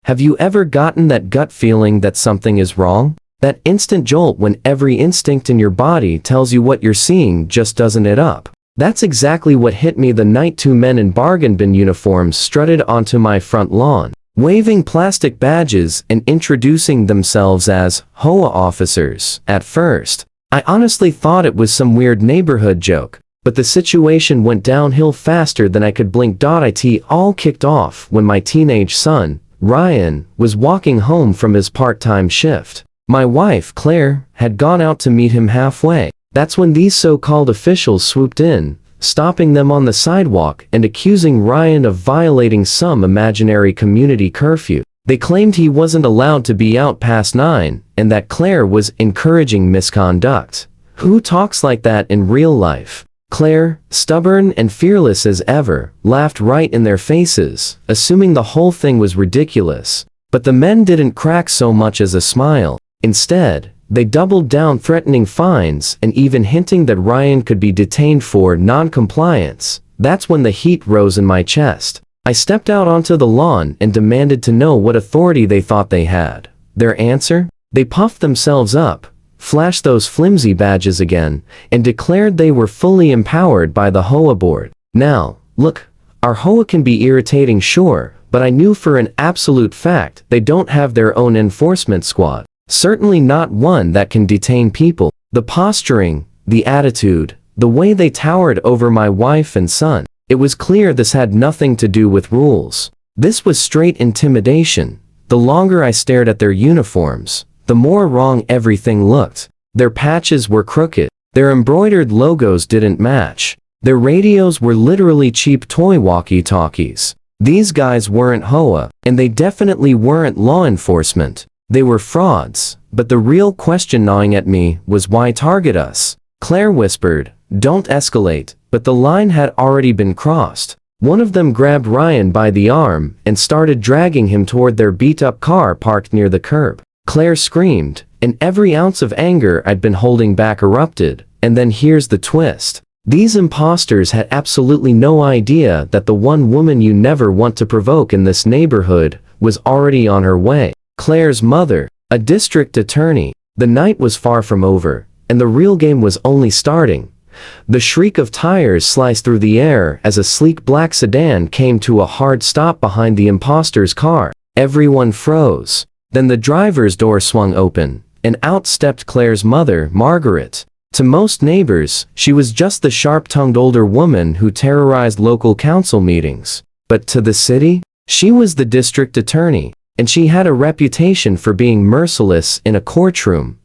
Have you ever gotten that gut feeling that something is wrong? That instant jolt when every instinct in your body tells you what you're seeing just doesn't add up. That's exactly what hit me the night two men in bargain bin uniforms strutted onto my front lawn, waving plastic badges and introducing themselves as HOA officers. At first, I honestly thought it was some weird neighborhood joke, but the situation went downhill faster than I could blink. It all kicked off when my teenage son, Ryan, was walking home from his part-time shift. My wife, Claire, had gone out to meet him halfway. That's when these so-called officials swooped in, stopping them on the sidewalk and accusing Ryan of violating some imaginary community curfew. They claimed he wasn't allowed to be out past 9, and that Claire was encouraging misconduct. Who talks like that in real life? Claire, stubborn and fearless as ever, laughed right in their faces, assuming the whole thing was ridiculous. But the men didn't crack so much as a smile. Instead, they doubled down, threatening fines and even hinting that Ryan could be detained for non-compliance. That's when the heat rose in my chest. I stepped out onto the lawn and demanded to know what authority they thought they had. Their answer? They puffed themselves up, flashed those flimsy badges again, and declared they were fully empowered by the HOA board. Now, look, our HOA can be irritating, sure, but I knew for an absolute fact they don't have their own enforcement squad. Certainly not one that can detain people. The posturing, the attitude, the way they towered over my wife and son. It was clear this had nothing to do with rules. This was straight intimidation. The longer I stared at their uniforms, the more wrong everything looked. Their patches were crooked. Their embroidered logos didn't match. Their radios were literally cheap toy walkie-talkies. These guys weren't HOA, and they definitely weren't law enforcement. They were frauds, but the real question gnawing at me was, why target us? Claire whispered, "Don't escalate," but the line had already been crossed. One of them grabbed Ryan by the arm and started dragging him toward their beat-up car parked near the curb. Claire screamed, and every ounce of anger I'd been holding back erupted. And then here's the twist. These imposters had absolutely no idea that the one woman you never want to provoke in this neighborhood was already on her way. Claire's mother, a district attorney. The night was far from over, and the real game was only starting. The shriek of tires sliced through the air as a sleek black sedan came to a hard stop behind the imposter's car. Everyone froze. Then the driver's door swung open, and out stepped Claire's mother, Margaret. To most neighbors, she was just the sharp-tongued older woman who terrorized local council meetings. But to the city, she was the district attorney, and she had a reputation for being merciless in a courtroom.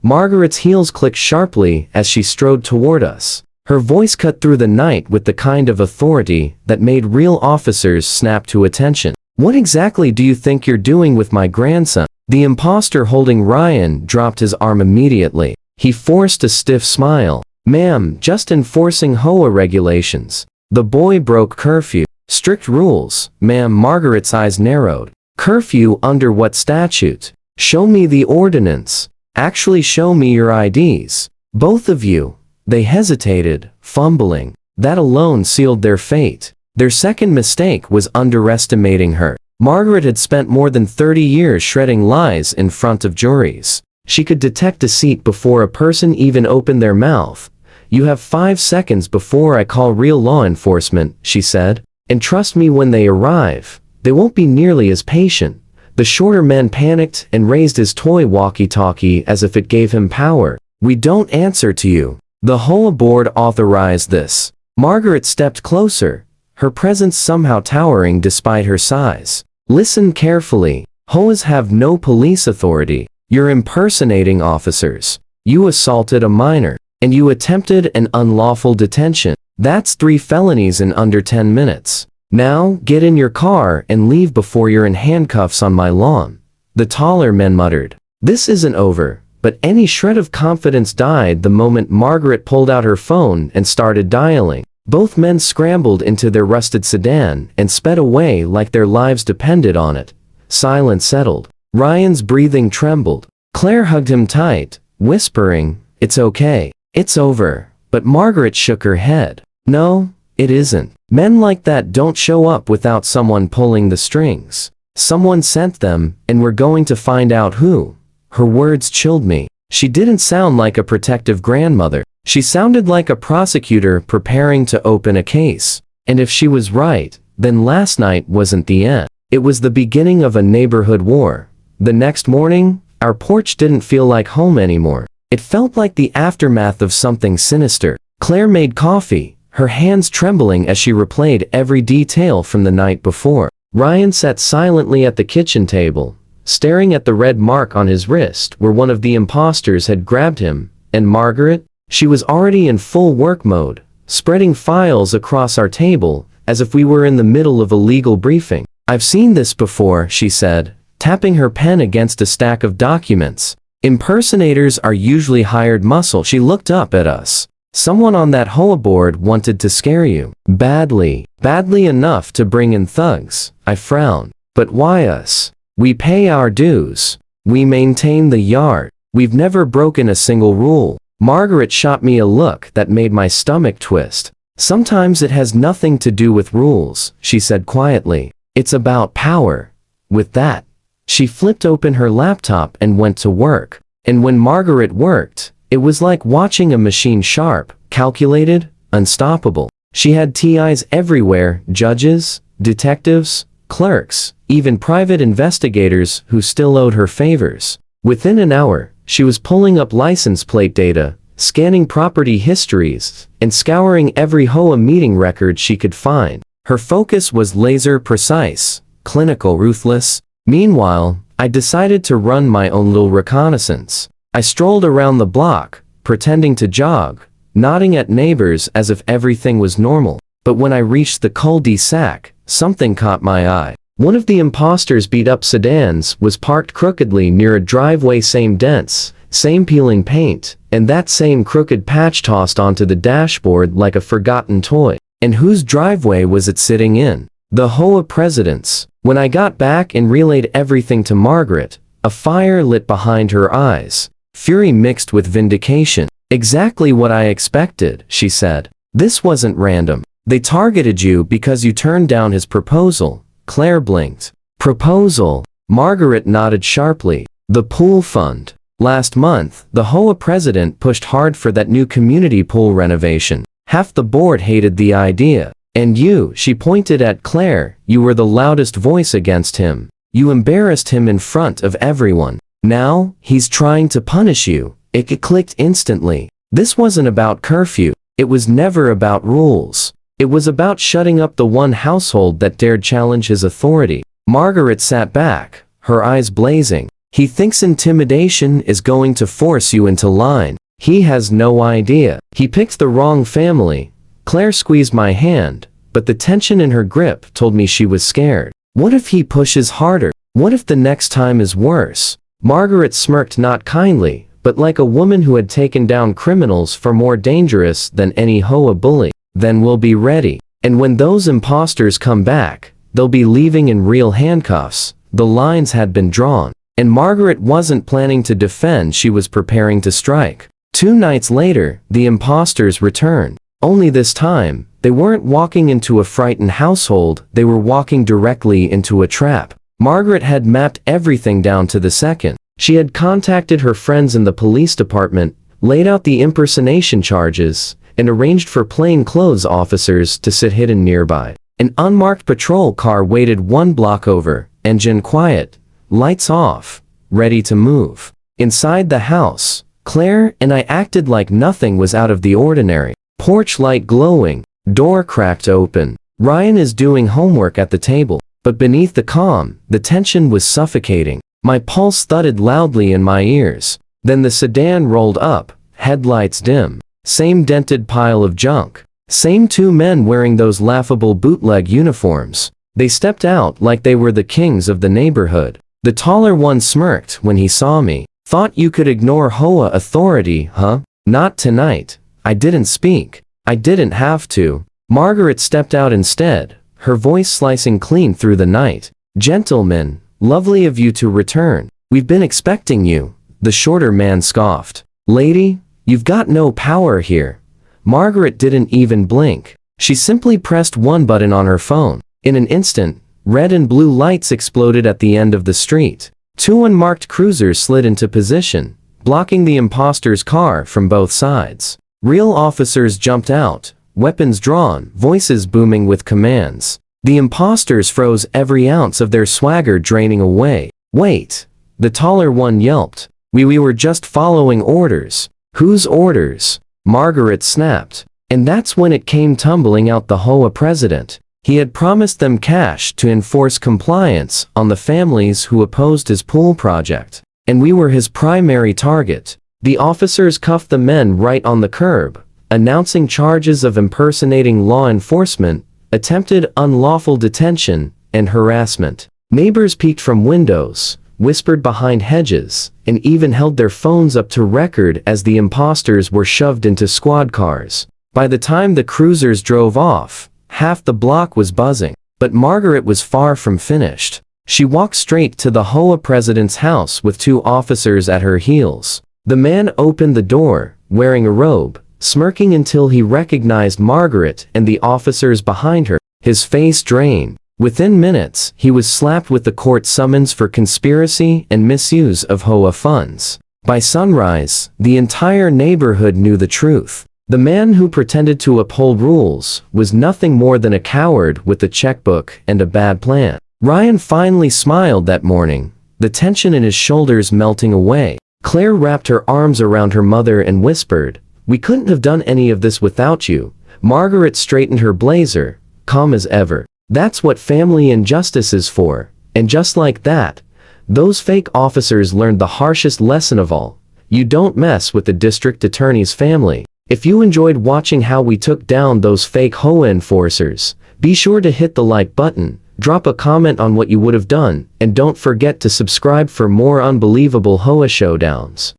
Margaret's heels clicked sharply as she strode toward us. Her voice cut through the night with the kind of authority that made real officers snap to attention. "What exactly do you think you're doing with my grandson?" The imposter holding Ryan dropped his arm immediately. He forced a stiff smile. "Ma'am, just enforcing HOA regulations." The boy broke curfew. "Strict rules, ma'am." Margaret's eyes narrowed. "Curfew under what statute? Show me the ordinance. Actually show me your IDs. Both of you." They hesitated, fumbling. That alone sealed their fate. Their second mistake was underestimating her. Margaret had spent more than 30 years shredding lies in front of juries. She could detect deceit before a person even opened their mouth. "You have 5 seconds before I call real law enforcement," she said. "And trust me, when they arrive, they won't be nearly as patient." The shorter man panicked and raised his toy walkie-talkie as if it gave him power. "We don't answer to you. The HOA board authorized this." Margaret stepped closer, her presence somehow towering despite her size. "Listen carefully. HOAs have no police authority. You're impersonating officers. You assaulted a minor, and you attempted an unlawful detention. That's 3 felonies in under 10 minutes. Now, get in your car and leave before you're in handcuffs on my lawn." The taller man muttered. This isn't over, but any shred of confidence died the moment Margaret pulled out her phone and started dialing. Both men scrambled into their rusted sedan and sped away like their lives depended on it. Silence settled. Ryan's breathing trembled. Claire hugged him tight, whispering, "It's okay. It's over." But Margaret shook her head. "No, it isn't. Men like that don't show up without someone pulling the strings." Someone sent them, and we're going to find out who. Her words chilled me. She didn't sound like a protective grandmother. She sounded like a prosecutor preparing to open a case. And if she was right, then last night wasn't the end. It was the beginning of a neighborhood war. The next morning, our porch didn't feel like home anymore. It felt like the aftermath of something sinister. Claire made coffee, her hands trembling as she replayed every detail from the night before. Ryan sat silently at the kitchen table, staring at the red mark on his wrist where one of the imposters had grabbed him. And Margaret? She was already in full work mode, spreading files across our table, as if we were in the middle of a legal briefing. "I've seen this before," she said, tapping her pen against a stack of documents. "Impersonators are usually hired muscle." She looked up at us. "Someone on that HOA board wanted to scare you. Badly. Badly enough to bring in thugs." I frowned. "But why us? We pay our dues. We maintain the yard. We've never broken a single rule." Margaret shot me a look that made my stomach twist. "Sometimes it has nothing to do with rules," she said quietly. "It's about power." With that, she flipped open her laptop and went to work. And when Margaret worked, it was like watching a machine sharp, calculated, unstoppable. She had TIs everywhere, judges, detectives, clerks, even private investigators who still owed her favors. Within an hour, she was pulling up license plate data, scanning property histories, and scouring every HOA meeting record she could find. Her focus was laser precise, clinical, ruthless. Meanwhile, I decided to run my own little reconnaissance. I strolled around the block, pretending to jog, nodding at neighbors as if everything was normal. But when I reached the cul-de-sac, something caught my eye. One of the imposters' beat-up sedans was parked crookedly near a driveway, same dents, same peeling paint, and that same crooked patch tossed onto the dashboard like a forgotten toy. And whose driveway was it sitting in? The HOA president's. When I got back and relayed everything to Margaret, a fire lit behind her eyes. Fury mixed with vindication. "Exactly what I expected," she said. "This wasn't random. They targeted you because you turned down his proposal." Claire blinked. "Proposal?" Margaret nodded sharply. "The pool fund. Last month, the HOA president pushed hard for that new community pool renovation. Half the board hated the idea. And you," she pointed at Claire, "you were the loudest voice against him. You embarrassed him in front of everyone. Now, he's trying to punish you." It clicked instantly. This wasn't about curfew. It was never about rules. It was about shutting up the one household that dared challenge his authority. Margaret sat back, her eyes blazing. "He thinks intimidation is going to force you into line. He has no idea. He picked the wrong family." Claire squeezed my hand, but the tension in her grip told me she was scared. "What if he pushes harder? What if the next time is worse?" Margaret smirked, not kindly, but like a woman who had taken down criminals far more dangerous than any HOA bully. "Then we'll be ready. And when those imposters come back, they'll be leaving in real handcuffs." The lines had been drawn. And Margaret wasn't planning to defend, she was preparing to strike. 2 nights later, the imposters returned. Only this time, they weren't walking into a frightened household, they were walking directly into a trap. Margaret had mapped everything down to the second. She had contacted her friends in the police department, laid out the impersonation charges, and arranged for plainclothes officers to sit hidden nearby. An unmarked patrol car waited 1 block over, engine quiet, lights off, ready to move. Inside the house, Claire and I acted like nothing was out of the ordinary. Porch light glowing, door cracked open. Ryan is doing homework at the table, but beneath the calm, the tension was suffocating. My pulse thudded loudly in my ears. Then the sedan rolled up, headlights dim. Same dented pile of junk. Same 2 men wearing those laughable bootleg uniforms. They stepped out like they were the kings of the neighborhood. The taller one smirked when he saw me. "Thought you could ignore HOA authority, huh? Not tonight." I didn't speak. I didn't have to. Margaret stepped out instead, her voice slicing clean through the night. "Gentlemen, lovely of you to return. We've been expecting you." The shorter man scoffed. "Lady, you've got no power here." Margaret didn't even blink. She simply pressed one button on her phone. In an instant, Red and blue lights exploded at the end of the street. Two unmarked cruisers slid into position, blocking the imposter's car from both sides. Real officers jumped out, weapons drawn, voices booming with commands. The imposters froze, every ounce of their swagger draining away. "Wait!" the taller one yelped. We were just following orders." "Whose orders?" Margaret snapped. And that's when it came tumbling out. The HOA president. He had promised them cash to enforce compliance on the families who opposed his pool project. And we were his primary target. The officers cuffed the men right on the curb, announcing charges of impersonating law enforcement, attempted unlawful detention, and harassment. Neighbors peeked from windows, whispered behind hedges, and even held their phones up to record as the imposters were shoved into squad cars. By the time the cruisers drove off, half the block was buzzing. But Margaret was far from finished. She walked straight to the HOA president's house with two officers at her heels. The man opened the door, wearing a robe, smirking until he recognized Margaret and the officers behind her, his face drained. Within minutes, he was slapped with the court summons for conspiracy and misuse of HOA funds. By sunrise, the entire neighborhood knew the truth. The man who pretended to uphold rules was nothing more than a coward with a checkbook and a bad plan. Ryan finally smiled that morning, the tension in his shoulders melting away. Claire wrapped her arms around her mother and whispered, "We couldn't have done any of this without you." Margaret straightened her blazer, calm as ever. "That's what family and justice is for." And just like that, those fake officers learned the harshest lesson of all. You don't mess with the district attorney's family. If you enjoyed watching how we took down those fake HOA enforcers, be sure to hit the like button, drop a comment on what you would have done, and don't forget to subscribe for more unbelievable HOA showdowns.